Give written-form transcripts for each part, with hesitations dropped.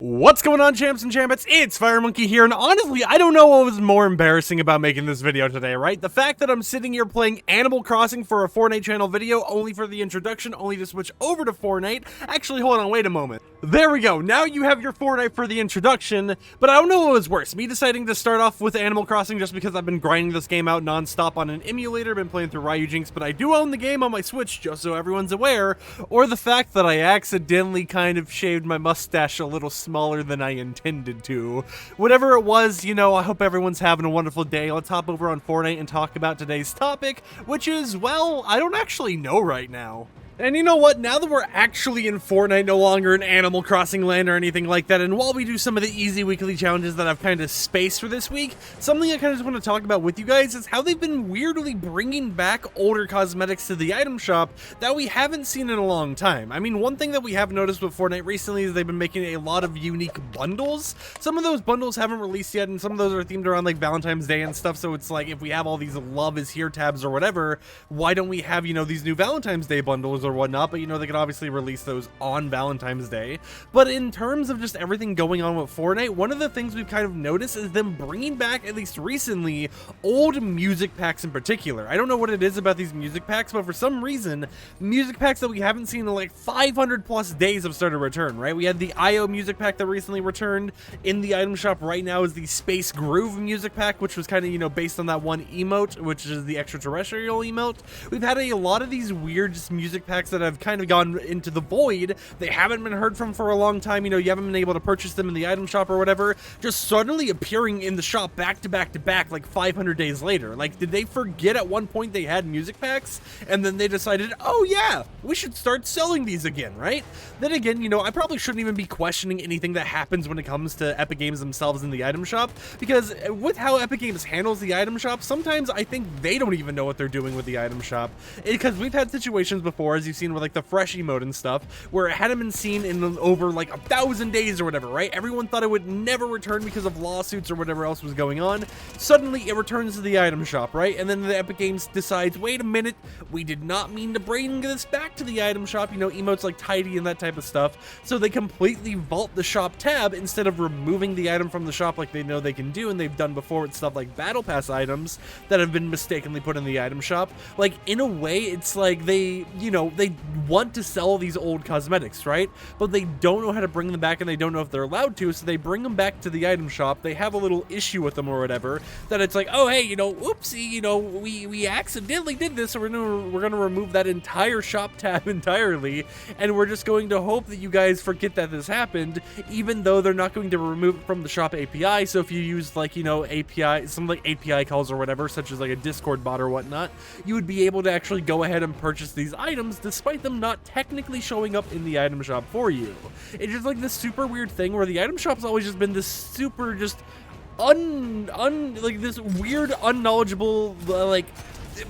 What's going on, champs and champettes? It's FireMonkey here, and honestly, I don't know what was more embarrassing about making this video today, right? The fact that I'm sitting here playing Animal Crossing for a Fortnite channel video, only for the introduction, only to switch over to Fortnite. Actually, hold on, wait a moment. There we go, now you have your Fortnite for the introduction, but I don't know what was worse, me deciding to start off with Animal Crossing just because I've been grinding this game out non-stop on an emulator, been playing through Ryujinx, but I do own the game on my Switch, just so everyone's aware, or the fact that I accidentally kind of shaved my mustache a little smaller than I intended to. Whatever it was, you know, I hope everyone's having a wonderful day. Let's hop over on Fortnite and talk about today's topic, which is, well, I don't actually know right now. And you know what, now that we're actually in Fortnite, no longer in Animal Crossing land or anything like that, and while we do some of the easy weekly challenges that I've kind of spaced for this week, something I kind of just want to talk about with you guys is how they've been weirdly bringing back older cosmetics to the item shop that we haven't seen in a long time. I mean, one thing that we have noticed with Fortnite recently is they've been making a lot of unique bundles. Some of those bundles haven't released yet, and some of those are themed around like Valentine's Day and stuff, so it's like, if we have all these love is here tabs or whatever, why don't we have, you know, these new Valentine's Day bundles or whatnot? But you know, they could obviously release those on Valentine's Day. But in terms of just everything going on with Fortnite, one of the things we've kind of noticed is them bringing back, at least recently, old music packs in particular. I don't know what it is about these music packs, but for some reason, music packs that we haven't seen in like 500 plus days have started to return, right? We had the IO music pack that recently returned. In the item shop right now is the Space Groove music pack, which was kind of, you know, based on that one emote, which is the extraterrestrial emote. We've had a lot of these weird just music packs that have kind of gone into the void. They haven't been heard from for a long time. You know, you haven't been able to purchase them in the item shop or whatever, just suddenly appearing in the shop back to back to back like 500 days later. Like, did they forget at one point they had music packs and then they decided, oh yeah, we should start selling these again, right? Then again, you know, I probably shouldn't even be questioning anything that happens when it comes to Epic Games themselves in the item shop, because with how Epic Games handles the item shop, sometimes I think they don't even know what they're doing with the item shop, because we've had situations before, as you've seen with like the fresh emote and stuff, where it hadn't been seen in over like 1,000 days or whatever, right? Everyone thought it would never return because of lawsuits or whatever else was going on. Suddenly it returns to the item shop, right? And then the Epic Games decides, wait a minute, we did not mean to bring this back to the item shop, you know, emotes like tidy and that type of stuff. So they completely vault the shop tab instead of removing the item from the shop like they know they can do, and they've done before with stuff like battle pass items that have been mistakenly put in the item shop. Like, in a way, it's like they, you know, they want to sell these old cosmetics, right? But they don't know how to bring them back, and they don't know if they're allowed to, so they bring them back to the item shop. They have a little issue with them or whatever, that it's like, oh hey, you know, oopsie, you know, we accidentally did this, so we're gonna remove that entire shop tab entirely, and we're just going to hope that you guys forget that this happened, even though they're not going to remove it from the shop API. So if you use, like, you know, API, some like API calls or whatever, such as like a Discord bot or whatnot, you would be able to actually go ahead and purchase these items despite them not technically showing up in the item shop for you. It's just like this super weird thing where the item shop's always just been this super just like this weird unknowledgeable like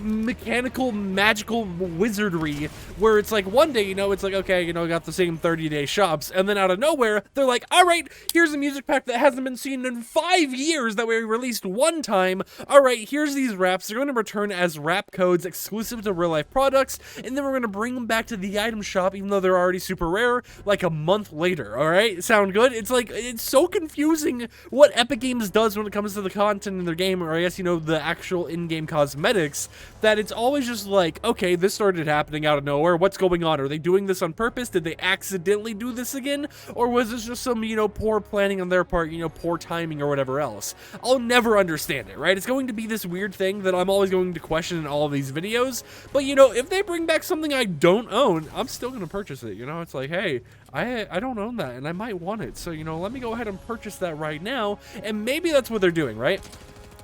mechanical magical wizardry, where it's like one day, you know, it's like, okay, you know, got the same 30-day shops, and then out of nowhere they're like, all right, here's a music pack that hasn't been seen in 5 years that we released one time. All right, here's these wraps, they're going to return as wrap codes exclusive to real life products, and then we're going to bring them back to the item shop even though they're already super rare like a month later. All right, sound good? It's like, it's so confusing what Epic Games does when it comes to the content in their game, or I guess, you know, the actual in-game cosmetics, that it's always just like, okay, this started happening out of nowhere. What's going on? Are they doing this on purpose? Did they accidentally do this again? Or was this just some, you know, poor planning on their part, you know, poor timing or whatever else? I'll never understand it, right? It's going to be this weird thing that I'm always going to question in all of these videos. But, you know, if they bring back something I don't own, I'm still going to purchase it. You know, it's like, hey, I don't own that and I might want it. So, you know, let me go ahead and purchase that right now. And maybe that's what they're doing, right?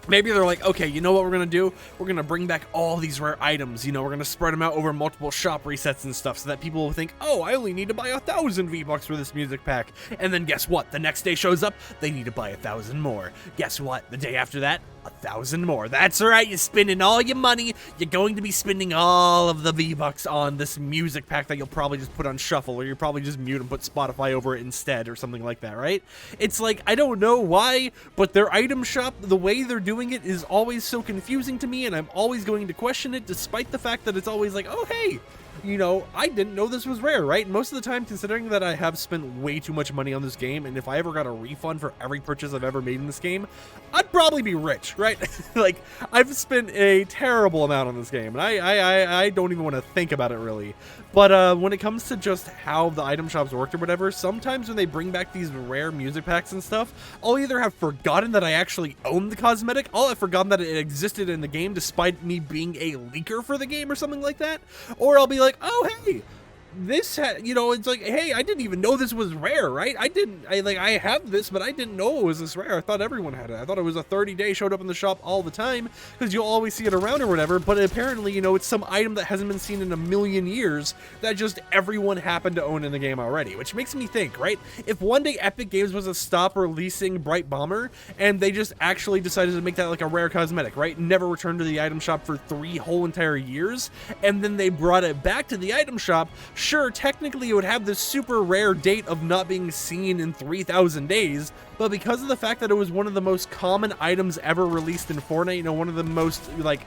Maybe they're like, okay, you know what we're going to do? We're going to bring back all these rare items. You know, we're going to spread them out over multiple shop resets and stuff so that people will think, oh, I only need to buy 1,000 V-Bucks for this music pack. And then guess what? The next day shows up, they need to buy 1,000 more. Guess what? The day after that, 1,000 more. That's right, you're spending all your money. You're going to be spending all of the V-Bucks on this music pack that you'll probably just put on shuffle, or you'll probably just mute and put Spotify over it instead, or something like that, right? It's like, I don't know why, but their item shop, the way they're doing it is always so confusing to me, and I'm always going to question it, despite the fact that it's always like, oh hey, you know, I didn't know this was rare, right? Most of the time, considering that I have spent way too much money on this game, and if I ever got a refund for every purchase I've ever made in this game, I'd probably be rich, right? Like, I've spent a terrible amount on this game, and I don't even want to think about it, really. But when it comes to just how the item shops worked or whatever, sometimes when they bring back these rare music packs and stuff, I'll either have forgotten that I actually own the cosmetic, I'll have forgotten that it existed in the game despite me being a leaker for the game or something like that, or I'll be like, oh, hey, this you know, it's like, hey, I didn't even know this was rare, right? I have this, but I didn't know it was this rare. I thought everyone had it. I thought it was a 30-day, showed up in the shop all the time, because you'll always see it around or whatever, but apparently, you know, it's some item that hasn't been seen in a million years that just everyone happened to own in the game already, which makes me think, right? If one day Epic Games was to stop releasing Bright Bomber, and they just actually decided to make that like a rare cosmetic, right? Never returned to the item shop for 3 whole entire years, and then they brought it back to the item shop, sure, technically it would have this super rare date of not being seen in 3,000 days, but because of the fact that it was one of the most common items ever released in Fortnite, you know, one of the most, like,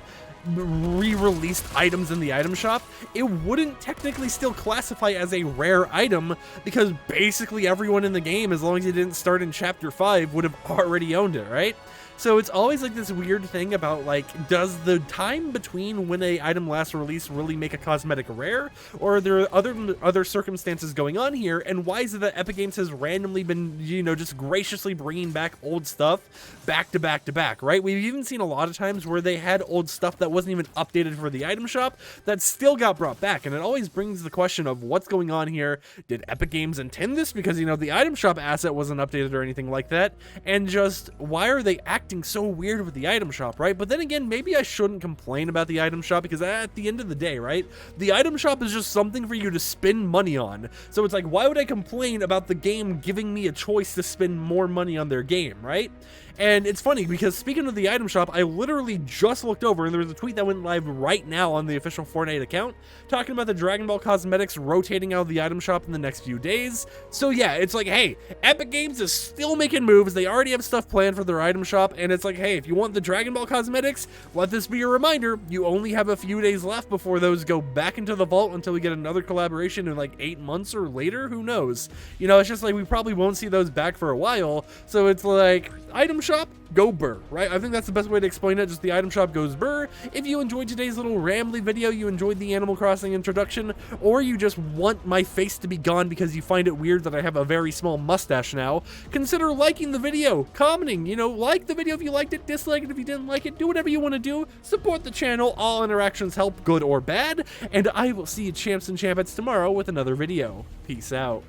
re-released items in the item shop, it wouldn't technically still classify as a rare item, because basically everyone in the game, as long as you didn't start in Chapter 5, would have already owned it, right? So it's always like this weird thing about, like, does the time between when a item last released really make a cosmetic rare, or are there other circumstances going on here, and why is it that Epic Games has randomly been, you know, just graciously bringing back old stuff back to back to back, right? We've even seen a lot of times where they had old stuff that wasn't even updated for the item shop that still got brought back, and it always brings the question of what's going on here. Did Epic Games intend this? Because, you know, the item shop asset wasn't updated or anything like that, and just why are they acting so weird with the item shop, right? But then again, maybe I shouldn't complain about the item shop, because at the end of the day, right, the item shop is just something for you to spend money on. So it's like, why would I complain about the game giving me a choice to spend more money on their game, right? And it's funny, because speaking of the item shop, I literally just looked over, and there was a tweet that went live right now on the official Fortnite account, talking about the Dragon Ball cosmetics rotating out of the item shop in the next few days. So yeah, it's like, hey, Epic Games is still making moves. They already have stuff planned for their item shop, and it's like, hey, if you want the Dragon Ball cosmetics, let this be a reminder, you only have a few days left before those go back into the vault until we get another collaboration in like 8 months or later, who knows? You know, it's just like, we probably won't see those back for a while, so it's like, item shop, go burr, right? I think that's the best way to explain it, just the item shop goes burr. If you enjoyed today's little rambly video, you enjoyed the Animal Crossing introduction, or you just want my face to be gone because you find it weird that I have a very small mustache now, consider liking the video, commenting, you know, like the video if you liked it, dislike it if you didn't like it, do whatever you want to do, support the channel, all interactions help, good or bad, and I will see you champs and champettes tomorrow with another video. Peace out.